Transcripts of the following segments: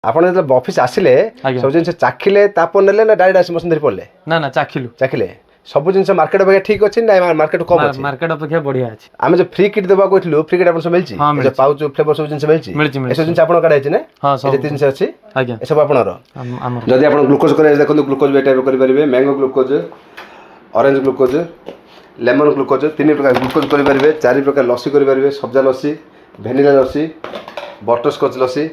ଆପଣ ଯେତେବେଳେ ଅଫିସ ଆସିଲେ ସବୁ ଜିନିଷ ଚାଖିଲେ ତାପରେ ନେଲେ ନା ଡାଇରେକ୍ଟ ଆସି ମେସିନ ଧରି ପଡିଲେ? ନା ନା ଚାଖିଲେ ସବୁ ଜିନିଷ ମାର୍କେଟ ଅପେକ୍ଷା ଠିକ ଅଛି ନା ମାର୍କେଟ କମ ଅଛି? ମାର୍କେଟ ଅପେକ୍ଷା ବଢିଆ ଅଛି। ଆମେ ଯୋଉ ଫ୍ରି କିଟ୍ ଦେବାକୁ କହିଥିଲୁ ଫ୍ରି କିଟ୍ ଆପଣ ସବୁ ମିଳିଛି? ଏ ପାଉଚ୍ ଫ୍ଲେଭର ସବୁ ଜିନିଷ ମିଳିଛି? ଏସବୁ ଜିନିଷ ଆପଣଙ୍କ କାର୍ଡ ହେଇଛି ନା? ଯେତେ ଜିନିଷ ଅଛି ଏସବୁ ଆପଣଙ୍କର। ଯଦି ଆପଣ ଗ୍ଲୁକୋଜ କରିବା ଦେଖନ୍ତୁ ଗ୍ଲୁକୋଜ ବି ଟାଇପ କରିପାରିବେ। Mango glucose, orange glucose, lemon glucose, 3 ପ୍ରକାର ଗ୍ଲୁକୋଜ କରିପାରିବେ। 4 ପ୍ରକାର ଲସି କରିପାରିବେ। ସବ୍ଜା lassi, vanilla lassi, butterscotch lassi,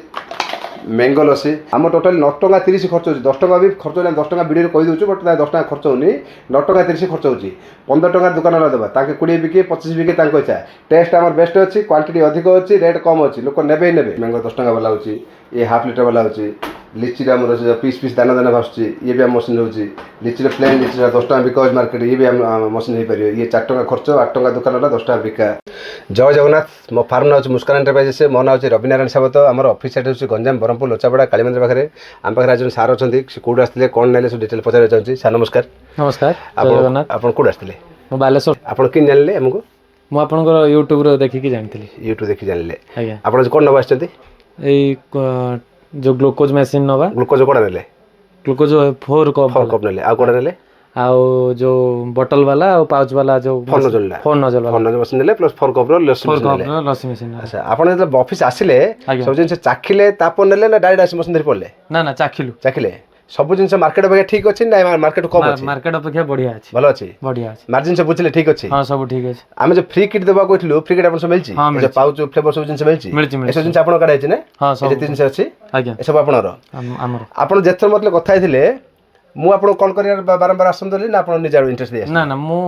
mango lassi. ଆମର ଟୋଟାଲ 9 ଟଙ୍କା 30 ଖର୍ଚ୍ଚ ହେଉଛି। 10 ଟଙ୍କା ବି ଖର୍ଚ୍ଚ ହେଲେ 10 ଟଙ୍କା ଭିଡ଼ିଓରେ କହିଦେଉଛୁ ବଟ୍ 10 ଟଙ୍କା ଖର୍ଚ୍ଚ ହେଉନି। 9 ଟଙ୍କା 30 ଖର୍ଚ୍ଚ ହେଉଛି। 15 ଟଙ୍କା ଦୋକାନରେ ଦେବା ତାଙ୍କେ 20 ବିକେ 25 ବିକେ ତାଙ୍କ ଇଚ୍ଛା। ଟେଷ୍ଟ ଆମର ବେଷ୍ଟ ଅଛି, କ୍ୱାଣ୍ଟିଟି ଅଧିକ ଅଛି, ରେଟ୍ କମ୍ ଅଛି, ଲୋକ ନେବେ ହିଁ ନେବେ। ମ୍ୟାଙ୍ଗୋ 10 ଟଙ୍କା ବାଲା ହେଉଛି, ଇଏ ହାଫ୍ ଲିଟର ବାଲା ହେଉଛି। ଲିଚିରେ ଆମର ପିସ୍ ଦାନା ଦାନା ଭାସୁଛି, ଇଏ ବି ଆମ ମେସିନ୍ ହେଉଛି। ଲିଚିର ପ୍ଲେନ୍ ଲିଚିର 10 ଟଙ୍କା ବିକା ହେଉଛି ମାର୍କେଟ, ଇଏ ବି ଆମ ମେସିନ୍ ହେଇପାରିବ। ଇଏ 4 ଟଙ୍କା ଖର୍ଚ୍ଚ, 8 ଟଙ୍କା ଦୋକାନଟା 10 ଟଙ୍କା ବିକା। ଜୟ ଜଗନ୍ନାଥ। ମୋ ଫାର୍ମ ନାଁ ହେଉଛି ମୁସ୍କାନ ଏଣ୍ଟରପ୍ରାଇଜେସ୍। ମୋ ନାଁ ହେଉଛି ରବିନାରାୟଣ ସାବତ। ଆମର ଅଫିସ୍ ସାଇଟ୍ ହେଉଛି ଗଞ୍ଜାମ, ବ୍ରହ୍ମପୁର, ଲୋଚାପଡ଼ା, କାଳୀମନ୍ଦିର ପାଖରେ। ଆମ ପାଖରେ ଆଜି ସାର୍ ଅଛନ୍ତି, ସେ କେଉଁଠୁ ଆସିଥିଲେ କ'ଣ ନେଲେ ସବୁ ଡିଟେଲ୍ ପଚାରିବାକୁ ଚାହୁଁଛି। ସାର୍ ନମସ୍କାର। ନମସ୍କାର। ଆପଣ କେଉଁଠୁ ଆସିଥିଲେ? ମୁଁ ବାଲେଶ୍ୱର। ଆପଣ କି ଜାଣିଲେ ଆମକୁ? ମୁଁ ଆପଣଙ୍କର ୟୁଟ୍ୟୁବରେ ଦେଖିକି ଜାଣିଥିଲି। ୟୁଟ୍ୟୁବ ଦେଖି ଜାଣିଲେ? ଆଜ୍ଞା। ଆପଣ କ'ଣ ନେବା ଆସିଛନ୍ତି? ଏଇ ଯେଉଁ ଗ୍ଲୁକୋଜ ମେସିନ୍ ନେବା। ଗ୍ଲୁକୋଜ କ'ଣ ନେଲେ? ଗ୍ଲୁକୋଜ 4 କପ୍ ନେଲେ। ଆଉ କ'ଣ ନେଲେ? ଆଉ ଯେଉଁ ବୋଟଲ ବାଲା ଆଉ ପାଉଚ୍ ବାଲା ଯେଉଁ ଫୋନ୍ ନଜଲ ମେସିନ୍ ନେଲେ ପ୍ଲସ୍ 4 କପ୍ର ଲସି ମେସିନ୍। ଆଚ୍ଛା, ଆପଣ ଯେତେବେଳେ ଅଫିସ ଆସିଲେ ସବୁ ଜିନିଷ ଚାଖିଲେ ତାପରେ ନେଲେ ନା ଡାଇରେକ୍ଟ ଆସି ମେସିନ୍ ଧରି ପଡିଲେ? ନା ନା ଚାଖିଲେ। ସବୁ ଜିନିଷ ମାର୍କେଟ ଅପେକ୍ଷା ଠିକ ଅଛି ନା ମାର୍କେଟ କମ ଅଛି? ମାର୍କେଟ ଅପେକ୍ଷା ବଢିଆ ଅଛି। ଭଲ ଅଛି? ବଢିଆ ଅଛି। ମାର୍ଜିନ ସବୁ ବୁଝିଲେ ଠିକ ଅଛି? ହଁ ସବୁ ଠିକ ଅଛି। ଆମେ ଯୋଉ ଫ୍ରି କିଟ୍ ଦେବାକୁ କହିଥିଲୁ ଫ୍ରି କିଟ୍ ଆପଣ ସବୁ ମିଳିଛି? ପାଉଚ୍ ଫ୍ଲେଭର ସବୁ ଜିନିଷ ମିଳିଛି? ଏସବୁ ଜିନିଷ ଆପଣଙ୍କ କାର୍ଡ ହେଇଛି ନା? ଯେତେ ଜିନିଷ ଅଛି ଏସବୁ ଆପଣଙ୍କର। ଆପଣ ଯେତେଥର ମତେ କଥା ହେଇଥିଲେ ମୁଁ ଆପଣଙ୍କୁ କଲ୍ କରିବାର ବାରମ୍ବାର ଆସନ୍ତୁ ନା ଆପଣ ନିଜ ଆଡୁ ଇଣ୍ଟରେଷ୍ଟ ଦେଇଛନ୍ତି? ନା ମୁଁ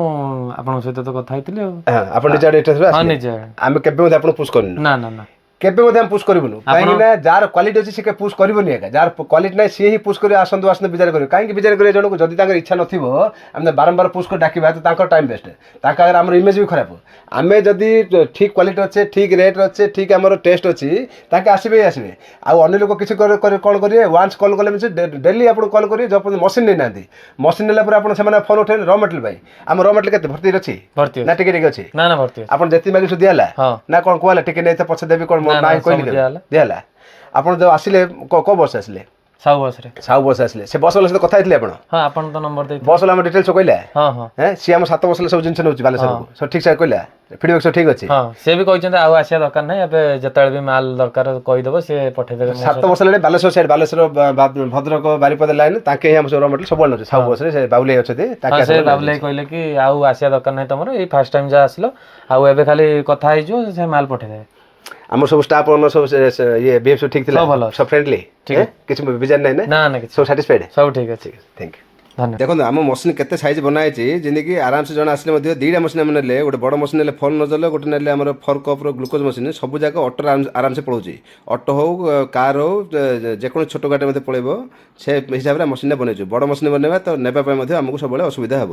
ଆପଣଙ୍କ ସହିତ ତ କଥା ହେଇଥିଲି। ଆପଣ ନିଜ ଆଡୁ ଇଣ୍ଟରେଷ୍ଟ ଆମେ କେବେ ମଧ୍ୟ ଆପଣଙ୍କୁ ପୁsh କରିନୁ। ନା କେବେ ମଧ୍ୟ ଆମେ ପୁsh କରିବୁନୁ। କାହିଁକି ନା ଯାହାର କ୍ୱାଲିଟି ଅଛି ସେ ପୁsh କରିବନି। ଏକା ଯାହାର କ୍ୱାଲିଟି ନାହିଁ ସିଏ ହିଁ ପୁsh କରିବ। ଆସନ୍ତୁ ବିଚାର କରିବ। କାହିଁକି ବିଚାର କରିବ ଜଣକୁ? ଯଦି ତାଙ୍କର ଇଚ୍ଛା ନଥିବ ଆମେ ବାରମ୍ବାର ପୁsh କରି ଡାକିବା ତ ତାଙ୍କର ଟାଇମ୍ ୱେଷ୍ଟ, ତାଙ୍କ ଆଗରେ ଆମର ଇମେଜ୍ ବି ଖରାପ। ଆମେ ଯଦି ଠିକ୍ କ୍ୱାଲିଟି ଅଛି, ଠିକ୍ ରେଟ୍ ଅଛି, ଠିକ୍ ଆମର ଟେଷ୍ଟ ଅଛି, ତାଙ୍କେ ଆସିବେ ହିଁ ଆସିବେ। ଆଉ ଅନ୍ୟ ଲୋକ କିଛି କ'ଣ କରିବେ? ୱାନ୍ସ କଲ୍ କଲେ ଡେଲି ଆପଣଙ୍କୁ କଲ୍ କରିବେ ଯପର୍ଯ୍ୟନ୍ତ ମେସିନ୍ ନେଇନାହାନ୍ତି। ମେସିନ୍ ନେଲା ପରେ ଆପଣ ସେମାନେ ଫୋନ୍ ଉଠେଇଲେ ର ମେଟେରିଆଲ ପାଇଁ। ଆମ ର ମେଟେରିଆଲ କେତେ ଭର୍ତ୍ତି ଅଛି ନା ଟିକେ ଅଛି? ଆପଣ ଯେତିକି ମାଗିଛୁ ଦିଆହେଲା ନା କ'ଣ କୁହାହେଲା? ଟିକେ ନେଇ ପଛେ ଦେବି କ'ଣ ଦିଆହେଲା? ଆପଣ ଯୋଉ ଆସିଲେ କୋଉ ବସ୍ ଆସିଲେ? ସାହୁ ବସ୍ ଆସିଲେ। ସେ ବସ୍ ବାଲା ସହିତ କଥା ହେଇଥିଲେ ଆପଣ? ହଁ, ଆପଣ ତ ନମ୍ବର ଦେଇଥିଲେ। ବସ୍ ବାଲା ଆମ ଡିଟେଲ୍ସ ସବୁ କହିଲା? ସିଏ ଆମ 7 ବର୍ଷ ସବୁ ଜିନିଷ ନେଉଛି ବାଲେଶ୍ୱରକୁ। ସବୁ ଠିକ୍ ସେ କହିଲା? ଫିଡବ୍ୟାକ୍ ସବୁ ଠିକ୍ ଅଛି? ହଁ, ସେ ବି କହିଛନ୍ତି ଆଉ ଆସିବା ଦରକାର ନାହିଁ, ଏବେ ଯେତେବେଳେ ବି ମାଲ ଦରକାର କହିଦେବ ସେ ପଠେଇଦେବେ। 7 ବର୍ଷ ହେଲାଣି ବାଲେଶ୍ୱର ସାଇଡ୍, ବାଲେଶ୍ୱର ଭଦ୍ରକ ବାରିପଦା ଲାଇନ୍ ତାଙ୍କେ ହିଁ ଆମ ସବୁ ର ମେଟେରିଆଲ ସବୁବେଳେ ନେଉଛି। ସାହୁ ବସ୍ରେ ସେ ବାବୁଲି ଅଛନ୍ତି, ସେ ବାବୁଲି କହିଲେ କି ଆଉ ଆସିବା ଦରକାର ନାହିଁ ତମର, ଏଇ ଫାର୍ଷ୍ଟ ଟାଇମ୍ ଯାହା ଆସିଲ, ଆଉ ଏବେ ଖାଲି କଥା ହେଇଯିବ, ସେ ମାଲ ପଠେଇଦେବେ। ଆମର ସବୁ ଷ୍ଟାଫ୍ ସବୁ ଇଏ ବିହେଭ୍ ସବୁ ଠିକ୍ ଥିଲା? ସବୁ ଫ୍ରେଣ୍ଡଲି? କିଛି ବିଜାର ନାହିଁ ନା? ସବୁ ସାଟିସ୍ଫାଇଡ୍? ସବୁ ଠିକ୍ ଅଛି। Thank you. ଦେଖନ୍ତୁ ଆମ ମେସିନ୍ କେତେ ସାଇଜ୍ ବନା ହେଇଛି, ଯେମିତିକି ଆରାମସେ ଜଣେ ଆସିଲେ ମଧ୍ୟ 2ଟା ମେସିନ୍ ଆମେ ନେଲେ, ଗୋଟେ ବଡ଼ ମେସିନ୍ ନେଲେ ଫୋନ୍ ନଜଲ, ଗୋଟେ ନେଲେ ଆମର 4 କପ୍ର ଗ୍ଲୁକୋଜ ମେସିନ୍, ସବୁ ଯାକ ଅଟୋରେ ଆରାମସେ ପଳାଉଛି। ଅଟୋ ହଉ କାର୍ ହଉ ଯେକୌଣସି ଛୋଟ ଗାଡ଼ି ମଧ୍ୟ ପଳେଇବ, ସେ ହିସାବରେ ମେସିନ୍ଟା ବନେଇଛୁ। ବଡ଼ ମେସିନ୍ ବନେଇବା ତ ନେବା ପାଇଁ ମଧ୍ୟ ଆମକୁ ସବୁବେଳେ ଅସୁବିଧା ହେବ।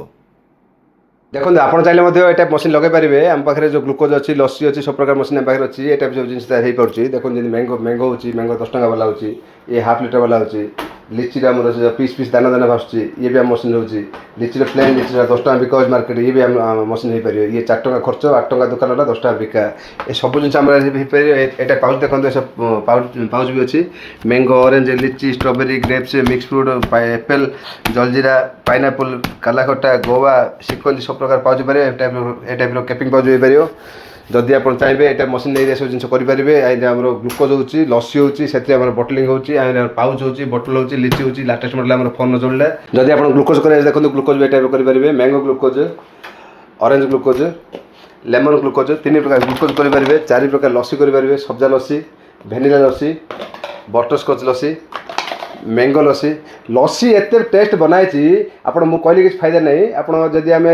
ଦେଖନ୍ତୁ ଆପଣ ଚାହିଁଲେ ମଧ୍ୟ ଏଇଟା ମେସିନ୍ ଲଗାଇ ପାରିବେ। ଆମ ପାଖରେ ଯେଉଁ ଗ୍ଲୁକୋଜ ଅଛି, ଲସି ଅଛି, ସବୁ ପ୍ରକାର ମେସିନ୍ ଆମ ପାଖରେ ଅଛି। ଏଇଟା ସବୁ ଜିନିଷ ହେଇପାରୁଛି। ଦେଖନ୍ତୁ ଯେମିତି ମ୍ୟାଙ୍ଗୋ ହେଉଛି, ମ୍ୟାଙ୍ଗୋ 10 ଟଙ୍କା ବାଲା ହେଉଛି, ଇଏ ହାଫ୍ ଲିଟର ବାଲା ହେଉଛି। ଲିଚିରେ ଆମର ପିସ୍ ଦାନା ଦାନା ଭାସୁଛି, ଇଏ ବି ଆମ ମେସିନ୍ ହେଉଛି। ଲିଚିର ପ୍ଲେନ୍ ଲିଚିର 10 ଟଙ୍କା ବିକା ହେଉଛି ମାର୍କେଟ, ଇଏ ବି ଆମ ମେସିନ୍ ହେଇପାରିବ। ଇଏ 4 ଟଙ୍କା ଖର୍ଚ୍ଚ, 8 ଟଙ୍କା ଦୋକାନଟା 10 ଟଙ୍କା ବିକା। ଏସବୁ ଜିନିଷ ଆମର ହେଇପାରିବ। ଏଇଟା ପାଉଚ୍ ଦେଖନ୍ତୁ, ଏସବୁ ପାଉଚ୍ ବି ଅଛି। Mango, orange, litchi, strawberry, grapes, mix fruit, apple, jaljeera, pineapple, kalakhatta, guava, shikanji, ସବୁ ପ୍ରକାର ପାଉଚ୍ ହେଇପାରିବ। ଏ ଟାଇପ୍ର କେପିଂ ପାଉଚ୍ ହେଇପାରିବ। ଯଦି ଆପଣ ଚାହିଁବେ ଏଇଟା ମେସିନ୍ ନେଇ ଏସବୁ ଜିନିଷ କରିପାରିବେ। ଆମର ଗ୍ଲୁକୋଜ ହେଉଛି, ଲସି ହେଉଛି, ସେଥିରେ ଆମର ବଟଲିଂ ହେଉଛି, ପାଉଚ୍ ହେଉଛି, ବୋଟଲ ହେଉଛି, ଲିଚି ହେଉଛି, ଲାଟେଷ୍ଟ ମଡ଼େଲ ଆମର ଫୋନ୍ ନଜଳିଲା। ଯଦି ଆପଣ ଗ୍ଲୁକୋଜ କରିବା ଦେଖନ୍ତୁ ଗ୍ଲୁକୋଜ ବି ଏ ଟାଇପ୍ର କରିପାରିବେ। Mango glucose, orange glucose, lemon glucose, 3 ପ୍ରକାର ଗ୍ଲୁକୋଜ କରିପାରିବେ। 4 ପ୍ରକାର ଲସି କରିପାରିବେ। ସବ୍ଜା lassi, vanilla lassi, butterscotch lassi, mango lassi. Lassi ଏତେ ଟେଷ୍ଟ ବନାଇଛି ଆପଣ, ମୁଁ କହିଲେ କିଛି ଫାଇଦା ନାହିଁ। ଆପଣ ଯଦି ଆମେ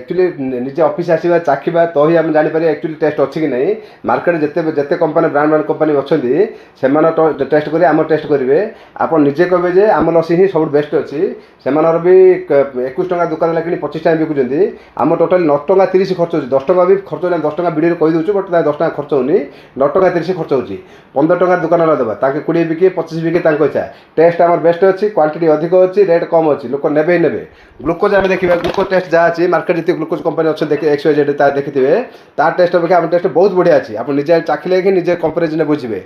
ଆକ୍ଚୁଆଲି ନିଜେ ଅଫିସ୍ ଆସିବା ଚାଖିବା ତ ହିଁ ଆମେ ଜାଣିପାରିବା ଆକ୍ଚୁଆଲି ଟେଷ୍ଟ ଅଛି କି ନାହିଁ। ମାର୍କେଟରେ ଯେତେ କମ୍ପାନୀ ବ୍ରାଣ୍ଡ କମ୍ପାନୀ ଅଛନ୍ତି ସେମାନେ ଟେଷ୍ଟ କରି ଆମର ଟେଷ୍ଟ କରିବେ। ଆପଣ ନିଜେ କହିବେ ଯେ ଆମ ଲସି ହିଁ ସବୁଠୁ ବେଷ୍ଟ ଅଛି। ସେମାନଙ୍କର ବି 21 ଟଙ୍କା ଦୋକାନରେ କିଣି 25 ଟଙ୍କା ବିକୁଛନ୍ତି। ଆମ ଟୋଟାଲ 9 ଟଙ୍କା 30 ଖର୍ଚ୍ଚ ହେଉଛି। 10 ଟଙ୍କା ବି ଖର୍ଚ୍ଚ ହେଲେ 10 ଟଙ୍କା ଭିଡ଼ିଓରେ କହିଦେଉଛୁ ବଟ୍ 10 ଟଙ୍କା ଖର୍ଚ୍ଚ ହେଉନି। 9 ଟଙ୍କା 30 ଖର୍ଚ୍ଚ ହେଉଛି। 15 ଟଙ୍କା ଦୋକାନରେ ଦେବା ତାଙ୍କେ 20 ବିକେ 25 ବିକେ ତାଙ୍କ ଇଚ୍ଛା। ଟେଷ୍ଟ টেস্ট আমার বেস্ট ଅଛି କ୍ୱାଣ୍ଟିଟି ଅଧିକ ଅଛି ରେଟ୍ କମ୍ ଅଛି ଲୋକ ନେବେ ହିଁ ନେବେ ଗ୍ଲୁକୋଜ୍ ଆମେ ଦେଖିବା ଗ୍ଲୁକୋଜ୍ ଟେଷ୍ଟ ଯାହା ଅଛି ମାର୍କେଟ ଯେତିକି ଗ୍ଲୁକୋଜ୍ କମ୍ପାନୀ ଅଛନ୍ତି ଦେଖି XYZ ତା ଦେଖିଥିବେ ତା ଟେଷ୍ଟ ଅପେକ୍ଷା ଆମ ଟେଷ୍ଟ ବହୁତ ବଢ଼ିଆ ଅଛି ଆପଣ ନିଜେ ଚାଖିଲେ ହିଁ ନିଜେ କମ୍ପାରିଜନ୍ ବୁଝିବେ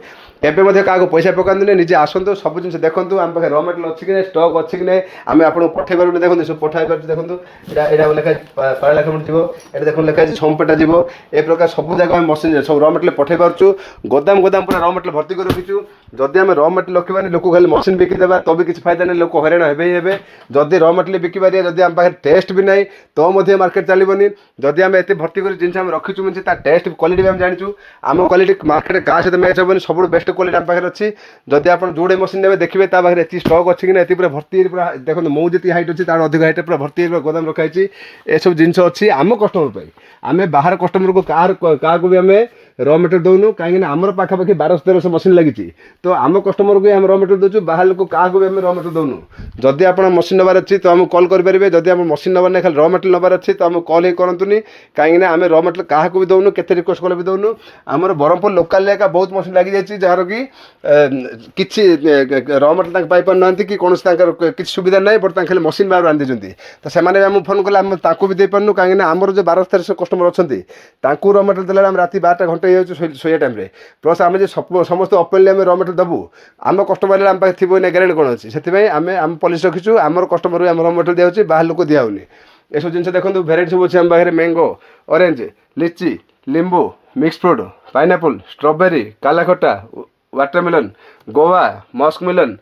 ଏବେ ମଧ୍ୟ କାହାକୁ ପଇସା ପକାନ୍ତୁନି ନିଜେ ଆସନ୍ତୁ ସବୁ ଜିନିଷ ଦେଖନ୍ତୁ ଆମ ପାଖରେ ର ମେଟେରିଆଲ୍ ଅଛି କି ନାହିଁ ଷ୍ଟକ୍ ଅଛି କି ନାହିଁ ଆମେ ଆପଣଙ୍କୁ ପଠାଇ ପାରିବୁନି ଦେଖନ୍ତୁ ସବୁ ପଠାଇ ପାରୁଛୁ ଦେଖନ୍ତୁ ଏଇଟା ଲେଖା ପାରାଲାଖ ଯିବ ଏଇଟା ଦେଖନ୍ତୁ ଲେଖା ଅଛି ଛଅମ୍ପେଟା ଯିବ ଏ ପ୍ରକାର ସବୁ ଯାକ ଆମେ ମେସିନ୍ ସବୁ ର ମେଟେରିଆଲ୍ ପଠାଇ ପାରୁଛୁ ଗୋଦାମ ପୁରା ର ମେଟେରିଆଲ୍ ଭର୍ତ୍ତି କରି ରଖିଛୁ ଯଦି ଆମେ ର ମେଟେରିଆଲ୍ ରଖିବାନି ଲୋକ ଖାଲି ମେସିନ୍ ବିକିଦେବା ତ ବି କିଛି ଫାଇଦା ନାହିଁ ଲୋକ ହଇରାଣ ହେବେ ହିଁ ହେବେ ଯଦି ର ମେଟେରିଆଲ୍ ବିକିପାରିବା ଯଦି ଆମ ପାଖରେ ଟେଷ୍ଟ ବି ନାହିଁ ତ ମଧ୍ୟ ମାର୍କେଟ ଚାଲିବନି ଯଦି ଆମେ ଏତେ ଭର୍ତ୍ତି କରି ଜିନିଷ ଆମେ ରଖିଛୁ ମାନେ ତା ଟେଷ୍ଟ କ୍ୱାଲିଟି ବି ଆମେ ଜାଣିଛୁ ଆମ କ୍ୱାଲିଟି ମାର୍କେଟରେ କାହା ସହିତ ମ୍ୟାଚ୍ ହେବନି ସବୁଠୁ ବେଷ୍ଟ କ୍ୱାଲିଟି ଆମ ପାଖରେ ଅଛି ଯଦି ଆପଣ ଯୋଉଟେ ମେସିନ୍ ନେବେ ଦେଖିବେ ତା ପାଖରେ ଏତିକି ଷ୍ଟକ୍ ଅଛି କି ନା ଏତିକି ପୁରା ଭର୍ତ୍ତି ପୁରା ଦେଖନ୍ତୁ ମୁଁ ଯେତିକି ହାଇଟ୍ ଅଛି ତାର ଅଧିକ ହାଇଟ୍ ପୁରା ଭର୍ତ୍ତି ଗୋଦାମ ରଖାହେଇଛି ଏସବୁ ଜିନିଷ ଅଛି ଆମ କଷ୍ଟମର ପାଇଁ ଆମେ ବାହାର କଷ୍ଟମରକୁ କାହାକୁ ବି ଆମେ ର ମେଟେରିଆଲ୍ ଦେଉନୁ କାହିଁକିନା ଆମର ପାଖାପାଖି 1200-1300 ମେସିନ୍ ଲାଗିଛି ତ ଆମ କଷ୍ଟମରକୁ ଆମେ ର ମେଟେରିଆଲ୍ ଦେଉଛୁ ବାହାର ଲୋକ କାହାକୁ ବି ଆମେ ର ମେଟେରିଆଲ୍ ଦେଉନୁ ଯଦି ଆପଣ ମେସିନ୍ ନେବାର ଅଛି ତ ଆମକୁ କଲ୍ କରିପାରିବେ ଯଦି ଆପଣ ମେସିନ୍ ନେବାର ନାହିଁ ଖାଲି ର ମେଟେରିଆଲ୍ ନେବାର ଅଛି ତ ଆମକୁ କଲ୍ ହିଁ କରନ୍ତୁନି କାହିଁକିନା ଆମେ ର ମେଟେରିଆଲ୍ କାହାକୁ ବି ଦେଉନୁ କେତେ ରିକ୍ୱେଷ୍ଟ କଲେ ବି ଦେଉନୁ ଆମର ବ୍ରହ୍ମପୁର ଲୋକାଲରେ ଏକା ବହୁତ ମେସିନ୍ ଲାଗିଯାଇଛି ଯାହାର କି କିଛି ର ମେଟେରିଆଲ୍ ତାଙ୍କୁ ପାଇପାରୁନାହାନ୍ତି କି କୌଣସି ତାଙ୍କର କିଛି ସୁବିଧା ନାହିଁ ବଟ୍ ତାଙ୍କ ଖାଲି ମେସିନ୍ ବାହାରୁ ଆଣିଦେଇଛନ୍ତି ତ ସେମାନେ ବି ଆମକୁ ଫୋନ୍ କଲେ ଆମେ ତାଙ୍କୁ ବି ଦେଇପାରୁନୁ କାହିଁକିନା ଆମର ଯେଉଁ 1200-1300 କଷ୍ଟମର ଅଛନ୍ତି ତାଙ୍କୁ ର ମେଟେରିଆଲ୍ ଦେଲା ଆମେ ରାତି 12ଟା ଘଣ୍ଟେ ହେଇଯାଉଛି ଶୋଇବା ଟାଇମ୍ରେ ପ୍ଲସ୍ ଆମେ ଯେ ସମସ୍ତେ ଓପନ୍ଲି ଆମେ ର ମେଟେରିଆଲ୍ ଦେବୁ ଆମ କଷ୍ଟମର ଆମ ପାଖରେ ଥିବ ନା ଗ୍ୟାରେଣ୍ଟି କ'ଣ ଅଛି ସେଥିପାଇଁ ଆମେ ଆମ ପଲିସି ରଖିଛୁ ଆମର କଷ୍ଟମରକୁ ଆମ ର ମେଟେରିଆଲ୍ ଦିଆହେଉଛି ବାହାର ଲୋକ ଦିଆହେଉନି ଏସବୁ ଜିନିଷ ଦେଖନ୍ତୁ ଭେରାଇଟି ସବୁ ଅଛି ଆମ ପାଖରେ ମ୍ୟାଙ୍ଗୋ ଅରେଞ୍ଜ ଲିଚି ଲିମ୍ବୁ mix fruit pineapple strawberry kalakhatta watermelon guava musk melon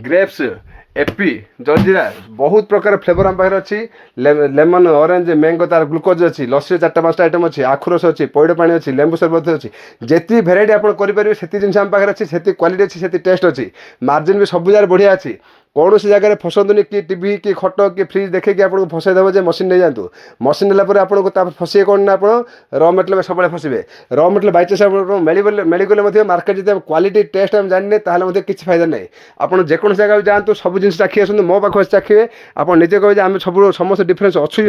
grapes ଏପି ଜଲଜିରା ବହୁତ ପ୍ରକାର ଫ୍ଲେଭର ଆମ ପାଖରେ ଅଛି ଲେମନ୍ ଅରେଞ୍ଜ ମ୍ୟାଙ୍ଗୋ ତାର ଗ୍ଲୁକୋଜ୍ ଅଛି ଲସିରେ 4-5ଟା ଆଇଟମ୍ ଅଛି ଆଖୁ ରସ ଅଛି ପଇଡ଼ ପାଣି ଅଛି ଲେମ୍ବୁ ସରବତ ଅଛି ଯେତିକି ଭେରାଇଟି ଆପଣ କରିପାରିବେ ସେତିକି ଜିନିଷ ଆମ ପାଖରେ ଅଛି ସେତିକି କ୍ୱାଲିଟି ଅଛି ସେତିକି ଟେଷ୍ଟ ଅଛି ମାର୍ଜିନ୍ ବି ସବୁ ଜାଗାରେ ବଢ଼ିଆ ଅଛି କୌଣସି ଜାଗାରେ ଫସନ୍ତୁନି କି ଟିଭି କି ଖଟ କି ଫ୍ରିଜ୍ ଦେଖେଇକି ଆପଣଙ୍କୁ ଫସାଇ ଦେବ ଯେ ମେସିନ୍ ନେଇଯାଆନ୍ତୁ ମେସିନ୍ ନେଲା ପରେ ଆପଣଙ୍କୁ ତାପରେ ଫସିବେ କ'ଣ ନା ଆପଣ ର ମେଟେରିଆଲ୍ ସବୁବେଳେ ଫସିବେ ର ମେଟେରିଆଲ୍ ବାଇଚାନ୍ସ ଆପଣ ମିଳିଗଲେ ମଧ୍ୟ ମାର୍କେଟ ଯଦି କ୍ୱାଲିଟି ଟେଷ୍ଟ ଆମେ ଜାଣିନେ ତାହେଲେ ମଧ୍ୟ କିଛି ଫାଇଦା ନାହିଁ ଆପଣ ଯେକୌଣସି ଜାଗାକୁ ଯାଆନ୍ତୁ ସବୁ ଜିନିଷ ଚାଖି ଆସନ୍ତୁ ମୋ ପାଖକୁ ଆସି ଚାଖିବେ ଆପଣ ନିଜେ କହିବେ ଯେ ଆମେ ସବୁ ସମସ୍ତ ଡିଫରେନ୍ସ ଅଛୁ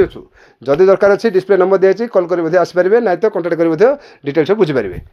ଯଦି ଦରକାର ଅଛି ଡିସପ୍ଲେ ନମ୍ବର ଦିଆଯାଇଛି କଲ୍ କରି ମଧ୍ୟ ଆସିପାରିବେ ନାହିଁ ତ କଣ୍ଟାକ୍ଟ କରି ମଧ୍ୟ ଡିଟେଲ୍ସ ବୁଝିପାରିବେ